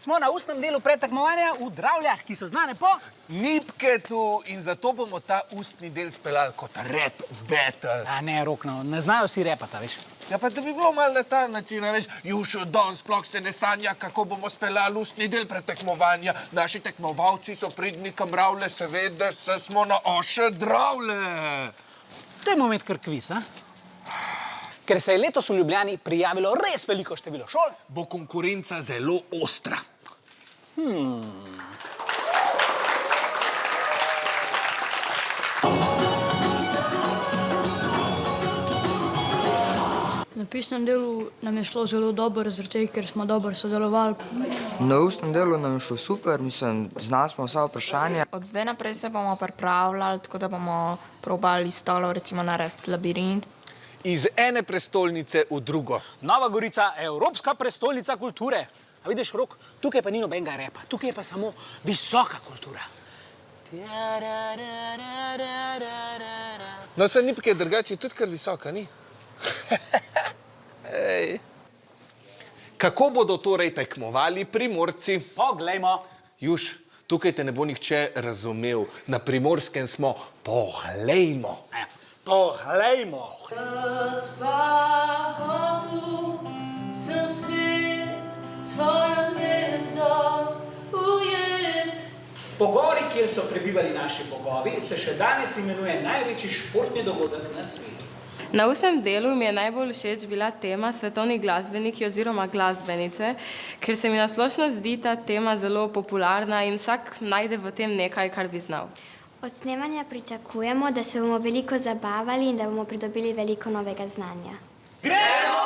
Smo na ustnem delu predtekmovanja v Dravljah, ki so znane po Nipketu in zato bomo ta ustni del speljali kot rap battle. A ne, Rokno, ne znajo si repata, veš. Ja, pa da bi bilo malo na ta način, veš, Jušo, danes sploh se ne sanja, kako bomo speljali ustni del predtekmovanja. Naši tekmovalci so pridni kamravle, seveda se smo na oše Dravlje. Dajmo imeti kar kviz, a? Ker se je letos v Ljubljani prijavilo res veliko število šol, Bo konkurenca zelo ostra. Na pisnem delu nam je šlo zelo dobro, zaradi tega, ker smo dobro sodelovali. Na ustnem delu nam je šlo super, mislim, znali smo vsa vprašanja. Od zdaj naprej se bomo pripravljali, tako da bomo probali iz stolov recimo narediti labirint. Iz ene prestolnice v drugo. Nova Gorica, evropska prestolnica kulture. A vidiš, Rok, tukaj pa ni nobenega repa, tukaj je pa samo visoka kultura. No, se Nipke drugače tudi kar visoka, ni? Ej. Kako bodo torej tekmovali Primorci? Poglejmo. Juž, tukaj te ne bo nihče razumel. Na Primorskem smo poglejmo. Poglejmo. Spahotu sem svet, svojo zvezdo ujet. Pogori, kjer so prebivali naši bogovi, se še danes imenuje največji športni dogodek na svetu. Na ustnem delu mi je najbolj všeč bila tema svetovni glasbeniki oziroma glasbenice, ker se mi nasplošno zdi ta tema zelo popularna in vsak najde v tem nekaj, kar bi znal. Od snemanja pričakujemo, da se bomo veliko zabavali in da bomo pridobili veliko novega znanja. Gremo